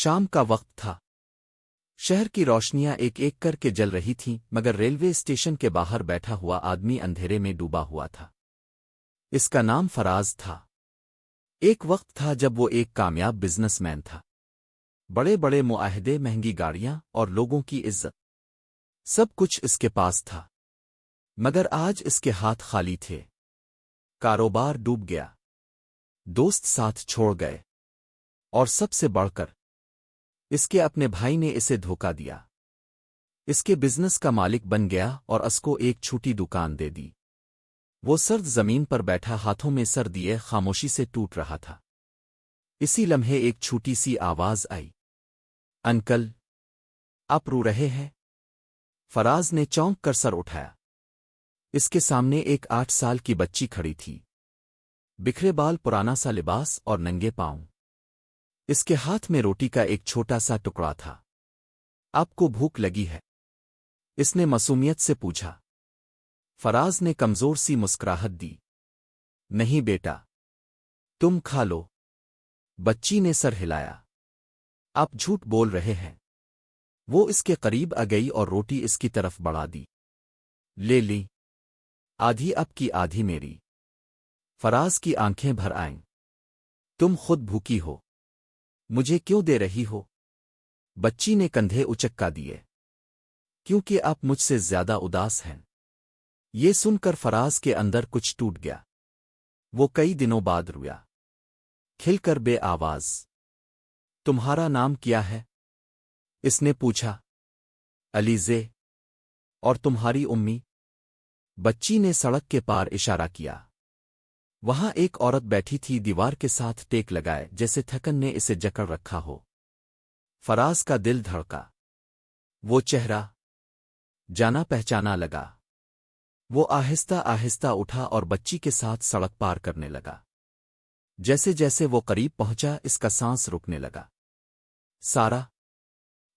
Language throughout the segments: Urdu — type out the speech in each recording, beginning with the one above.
شام کا وقت تھا۔ شہر کی روشنیاں ایک ایک کر کے جل رہی تھیں، مگر ریلوے اسٹیشن کے باہر بیٹھا ہوا آدمی اندھیرے میں ڈوبا ہوا تھا۔ اس کا نام فراز تھا۔ ایک وقت تھا جب وہ ایک کامیاب بزنس مین تھا۔ بڑے بڑے معاہدے، مہنگی گاڑیاں اور لوگوں کی عزت، سب کچھ اس کے پاس تھا۔ مگر آج اس کے ہاتھ خالی تھے۔ کاروبار ڈوب گیا، دوست ساتھ چھوڑ گئے، اور سب سے بڑھ کر اس کے اپنے بھائی نے اسے دھوکا دیا۔ اس کے بزنس کا مالک بن گیا اور اس کو ایک چھوٹی دکان دے دی۔ وہ سرد زمین پر بیٹھا، ہاتھوں میں سر دیے، خاموشی سے ٹوٹ رہا تھا۔ اسی لمحے ایک چھوٹی سی آواز آئی، انکل، آپ رو رہے ہیں؟ فراز نے چونک کر سر اٹھایا۔ اس کے سامنے ایک 8 سال کی بچی کھڑی تھی، بکھرے بال، پرانا سا لباس اور ننگے پاؤں۔ اس کے ہاتھ میں روٹی کا ایک چھوٹا سا ٹکڑا تھا۔ آپ کو بھوک لگی ہے؟ اس نے معصومیت سے پوچھا۔ فراز نے کمزور سی مسکراہٹ دی، نہیں بیٹا، تم کھا لو۔ بچی نے سر ہلایا، آپ جھوٹ بول رہے ہیں۔ وہ اس کے قریب آ گئی اور روٹی اس کی طرف بڑھا دی۔ لے لی، آدھی آپ کی آدھی میری۔ فراز کی آنکھیں بھر آئیں۔ تم خود بھوکی ہو، مجھے کیوں دے رہی ہو؟ بچی نے کندھے اچکا دیے، کیونکہ آپ مجھ سے زیادہ اداس ہیں۔ یہ سن کر فراز کے اندر کچھ ٹوٹ گیا۔ وہ کئی دنوں بعد رویا، کھل کر بے آواز۔ تمہارا نام کیا ہے؟ اس نے پوچھا۔ علیزے۔ اور تمہاری امی؟ بچی نے سڑک کے پار اشارہ کیا۔ وہاں ایک عورت بیٹھی تھی، دیوار کے ساتھ ٹیک لگائے، جیسے تھکن نے اسے جکڑ رکھا ہو۔ فراز کا دل دھڑکا۔ وہ چہرہ جانا پہچانا لگا۔ وہ آہستہ آہستہ اٹھا اور بچی کے ساتھ سڑک پار کرنے لگا۔ جیسے جیسے وہ قریب پہنچا، اس کا سانس رکنے لگا۔ سارا،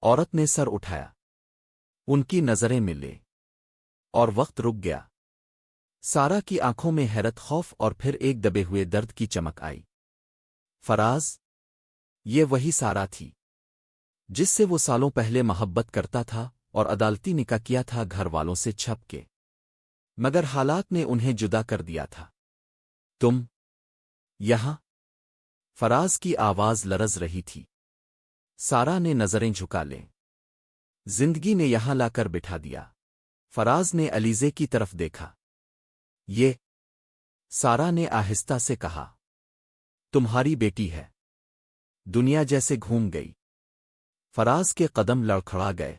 عورت نے سر اٹھایا۔ ان کی نظریں ملے اور وقت رک گیا۔ سارا کی آنکھوں میں حیرت، خوف اور پھر ایک دبے ہوئے درد کی چمک آئی۔ فراز، یہ وہی سارا تھی جس سے وہ سالوں پہلے محبت کرتا تھا اور عدالتی نکاح کیا تھا، گھر والوں سے چھپ کے، مگر حالات نے انہیں جدا کر دیا تھا۔ تم یہاں؟ فراز کی آواز لرز رہی تھی۔ سارا نے نظریں جھکا لیں۔ زندگی نے یہاں لا کر بٹھا دیا۔ فراز نے علیزے کی طرف دیکھا۔ یہ، سارا نے آہستہ سے کہا، تمہاری بیٹی ہے۔ دنیا جیسے گھوم گئی۔ فراز کے قدم لڑکھڑا گئے۔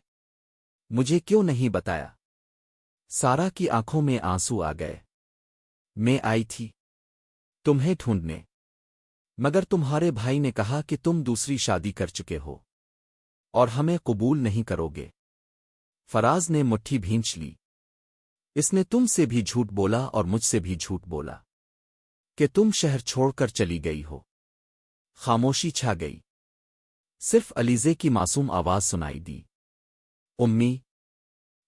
مجھے کیوں نہیں بتایا؟ سارا کی آنکھوں میں آنسو آ گئے۔ میں آئی تھی تمہیں ڈھونڈنے، مگر تمہارے بھائی نے کہا کہ تم دوسری شادی کر چکے ہو اور ہمیں قبول نہیں کرو گے۔ فراز نے مٹھی بھینچ لی۔ اس نے تم سے بھی جھوٹ بولا اور مجھ سے بھی جھوٹ بولا کہ تم شہر چھوڑ کر چلی گئی ہو۔ خاموشی چھا گئی۔ صرف علیزے کی معصوم آواز سنائی دی، امی،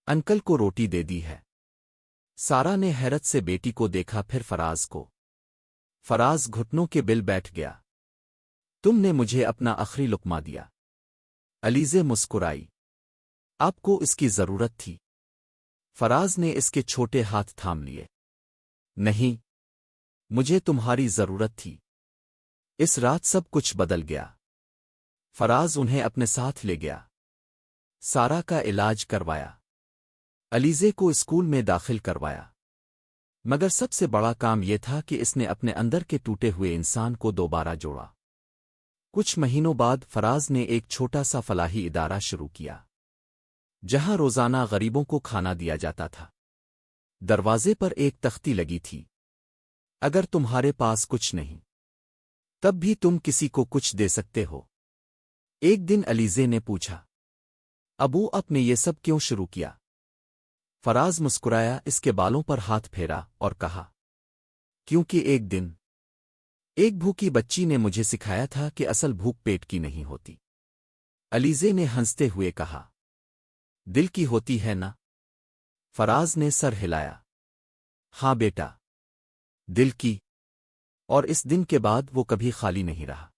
انکل کو روٹی دے دی ہے۔ سارا نے حیرت سے بیٹی کو دیکھا، پھر فراز کو۔ فراز گھٹنوں کے بل بیٹھ گیا۔ تم نے مجھے اپنا آخری لقمہ دیا۔ علیزے مسکرائی۔ آپ کو اس کی ضرورت تھی۔ فراز نے اس کے چھوٹے ہاتھ تھام لیے۔ نہیں، مجھے تمہاری ضرورت تھی۔ اس رات سب کچھ بدل گیا۔ فراز انہیں اپنے ساتھ لے گیا۔ سارا کا علاج کروایا، علیزے کو اسکول میں داخل کروایا، مگر سب سے بڑا کام یہ تھا کہ اس نے اپنے اندر کے ٹوٹے ہوئے انسان کو دوبارہ جوڑا۔ کچھ مہینوں بعد فراز نے ایک چھوٹا سا فلاحی ادارہ شروع کیا، جہاں روزانہ غریبوں کو کھانا دیا جاتا تھا۔ دروازے پر ایک تختی لگی تھی، اگر تمہارے پاس کچھ نہیں، تب بھی تم کسی کو کچھ دے سکتے ہو۔ ایک دن علیزے نے پوچھا، ابو، آپ نے یہ سب کیوں شروع کیا؟ فراز مسکرایا، اس کے بالوں پر ہاتھ پھیرا اور کہا، کیونکہ ایک دن ایک بھوکی بچی نے مجھے سکھایا تھا کہ اصل بھوک پیٹ کی نہیں ہوتی۔ علیزے نے ہنستے ہوئے کہا، دل کی ہوتی ہے نا؟ فراز نے سر ہلایا، ہاں بیٹا، دل کی۔ اور اس دن کے بعد وہ کبھی خالی نہیں رہا۔